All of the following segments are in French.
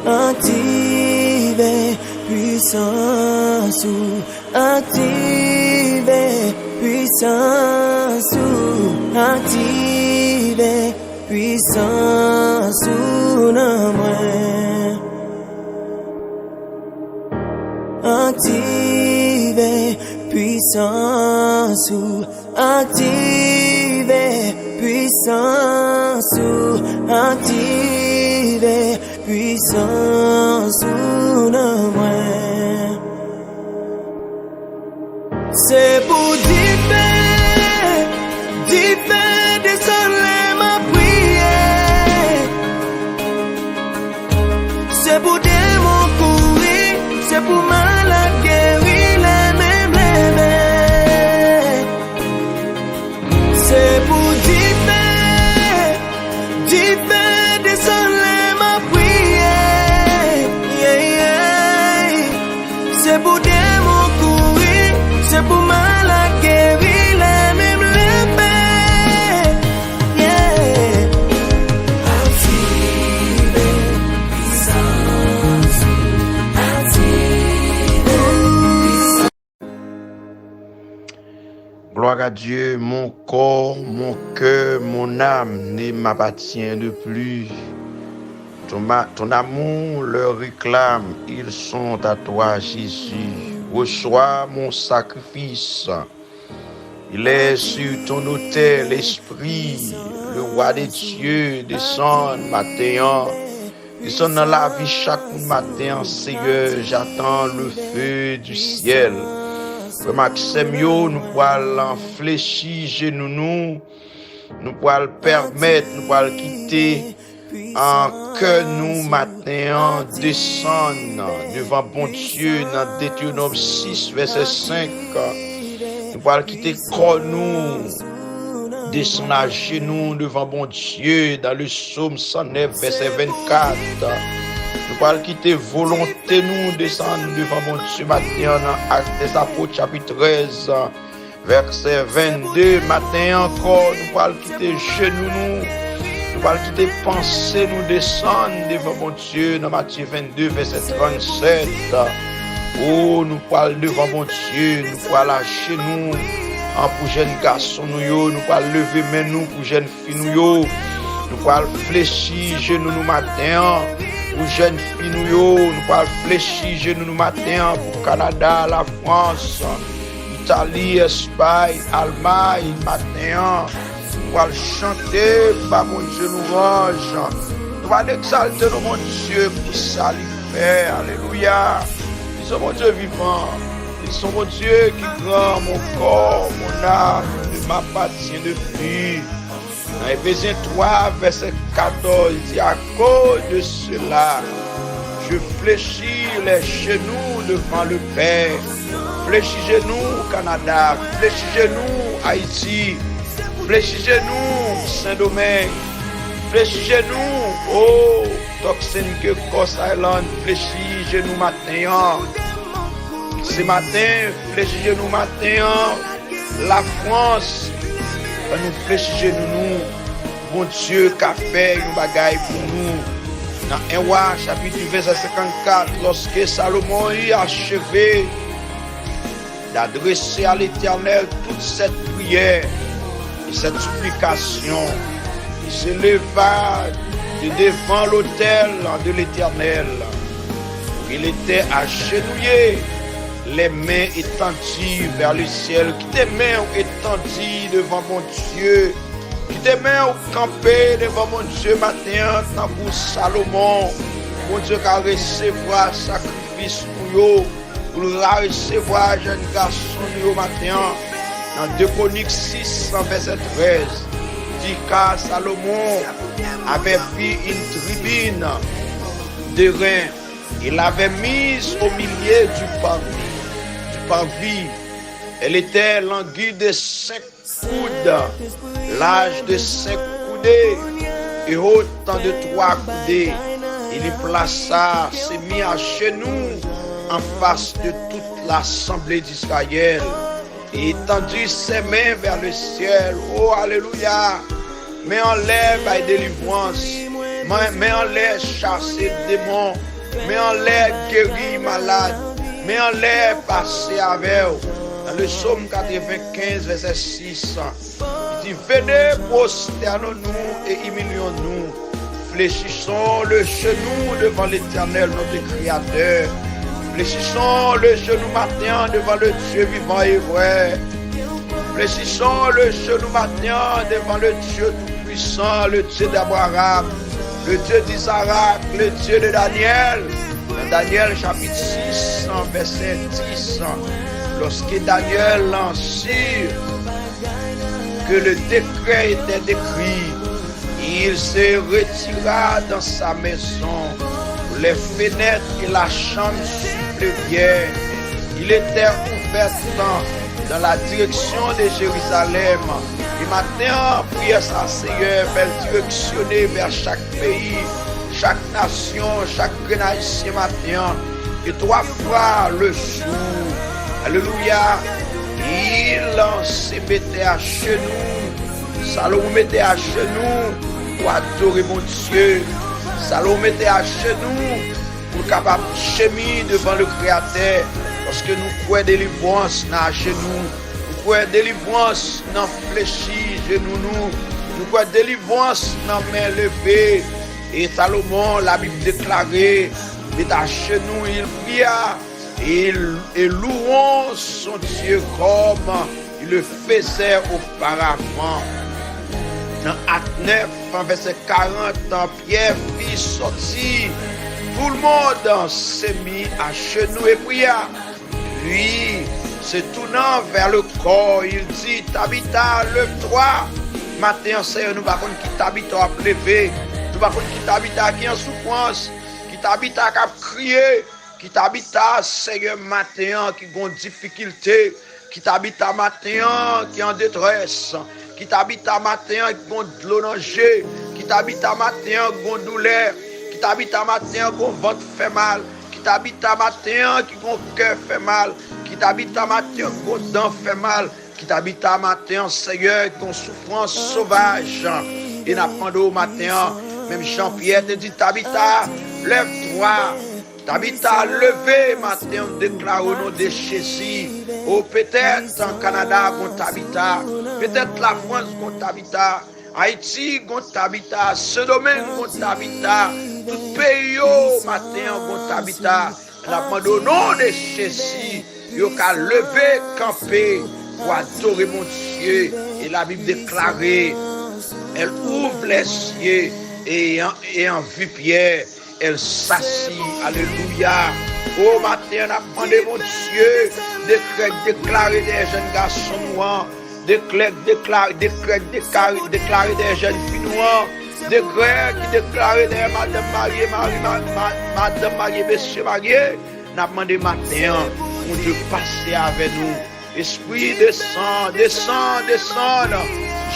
Activez puissance ou activez puissance ou activez puissance ou non moins. Activez puissance ou activez puissance ou activez puissance ou non moins. C'est pour diffère désoler ma prière. C'est pour démon courir, c'est pour malade guérir les mêmes. C'est pour diffère désoler ma prière. C'est pour démon courir, c'est pour malade guérir les mêmes. Gloire à Dieu, mon corps, mon cœur, mon âme ne m'appartient de plus. Ton amour leur réclame, ils sont à toi, Jésus. Reçois mon sacrifice. Il est sur ton autel, l'Esprit, le roi des dieux, descend matin. Descend dans la vie chaque matin, Seigneur, j'attends le feu du ciel. Frère Maxime, nous pouvons fléchir genoux, nous pouvons permettre, nous pouvons quitter en que nous matin descendre devant bon Dieu dans Deutéronome 6, verset 5. Nous pouvons quitter corps nous, descendre à genoux devant bon Dieu dans le psaume 109, verset 24. Nous pouvons quitter volonté nous descendre devant mon Dieu matin dans Actes des Apôtres chapitre 13 verset 22. Matin encore nous pouvons quitter genoux nous pouvons quitter pensée nous descendre devant mon Dieu dans Matthieu 22 verset 37. Oh nous pouvons devant mon Dieu, nous pouvons lâcher nous pour jeunes garçons nous pouvons lever main nous pour jeunes filles nous pouvons fléchir genoux nous matin. Pour jeunes filles nous pouvons fléchir genoux nous matin pour Canada, la France, Italie, Espagne, Allemagne, matin. Nous pouvons chanter, par mon Dieu nous range. Nous pouvons exalter mon Dieu pour ça lui faire. Alléluia. Ils sont mon Dieu vivant. Ils sont mon Dieu qui grand mon corps, mon âme, ne m'appartient de plus. Dans Éphésiens 3, verset 14, il dit à cause de cela, je fléchis les genoux devant le Père. Fléchis genoux Canada, fléchis genoux Haïti, fléchis genoux Saint-Domingue, fléchis genoux, oh, Toxin que Coast Island, fléchis genoux matin. Ce matin, fléchis genoux matin, la France. Nous fléchir nous, bon Dieu, qu'a fait une bagaille pour nous. Dans 1 Roi, chapitre 2, verset 54, lorsque Salomon y a achevé d'adresser à l'Éternel toute cette prière et cette supplication, il se leva de devant l'autel de l'Éternel. Il était agenouillé, les mains étendues vers le ciel, qui tes mains étendues devant mon Dieu, qui tes mains campées devant mon Dieu matin, tant pour Salomon, mon Dieu qui a recevoir sacrifice pour recevoir jeune garçon au matin, dans 2 Chroniques 6, verset 13, dit car Salomon avait pris une tribune de rein, il l'avait mise au milieu du parvis. Elle était longue de 5 coudes, large de 5 coudées et haute de 3 coudées. Il y plaça, s'est mis à genoux en face de toute l'assemblée d'Israël et étendit ses mains vers le ciel. Oh, alléluia! Mets en l'air par délivrance, mets en l'air chasser démons, mais en l'air guéri malade, mais en l'air passé avec eux. Dans le psaume 95, verset 6, il dit, venez, prosternons-nous et humilions-nous. Fléchissons le genou devant l'Éternel, notre Créateur. Fléchissons le genou matin devant le Dieu vivant et vrai. Fléchissons le genou matin devant le Dieu tout-puissant, le Dieu d'Abraham, le Dieu d'Isaac, le Dieu de Daniel. Dans Daniel chapitre 6, verset 10, lorsque Daniel lancit que le décret était écrit, il se retira dans sa maison. Les fenêtres et la chambre suppléaient. Il était ouvert dans la direction de Jérusalem. Et maintenant, prière sa Seigneur, vers directionner vers chaque pays, chaque nation, chaque haïtien matin. Et 3 fois le jour. Alléluia. Il se mettait à genoux. Salomon mettait à genoux pour adorer mon Dieu. Salomon était à genoux pour capable cheminer devant le Créateur. Parce que nous croyons délivrance dans les genoux. Nous croyons délivrance dans fléchis, genoux nous. Nous croyons délivrance dans main levée. Et Salomon, la Bible déclarée, il est à genoux, il pria. Et louons son Dieu comme il le faisait auparavant. Dans Acte 9, verset 40, Pierre fit sortir. Tout le monde s'est mis à genoux et pria. Lui, se tournant vers le corps, il dit, Tabitha, lève-toi. Matin, Seigneur, nous ne savons pas qui Tabitha a levé. Nous ne savons pas qui Tabitha qui est en souffrance, qui Tabitha qui a crié, qui Tabitha, Seigneur, matin, qui a une difficulté, qui Tabitha, matin, qui est en détresse, qui Tabitha, matin, qui a de l'eau danger, qui Tabitha, matin, qui a une douleur, qui Tabitha, matin, qui a ventre fait mal, qui Tabitha, matin, qui a cœur fait mal, qui Tabitha, matin, qui a dents fait mal, qui Tabitha, matin, Seigneur, qui a souffrance sauvage, et n'a pas au matin, même Jean-Pierre te dit, Tabitha, lève-toi. Tabitha, levez matin, on déclare au nom de Jésus. Oh, peut-être en Canada, on Tabitha. Peut-être la France, on Tabitha. Haïti, on Tabitha. Ce domaine, on Tabitha. Tout pays, matin, on Tabitha. Au nom de Jésus, il y a lever, camper pour adorer mon Dieu. Et la Bible déclarée, elle ouvre les cieux et en vue Pierre. Elle s'assit, alléluia. Au matin, on a demandé mon Dieu, déclarer des jeunes garçons noirs, déclarer des jeunes filles noires, déclarer des madame mariée, monsieur marié. On a demandé matin, mon Dieu, passer avec nous. Esprit, descend.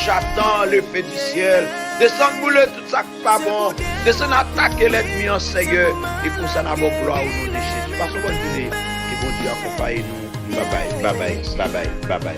J'attends le feu du ciel. Descends bouler tout ça qui pas bon. Descends attaquer l'ennemi en Seigneur. Et pour ça, nous avons gloire au nom de Jésus. Passons bonne journée. Que bon Dieu accompagne nous. Bye bye.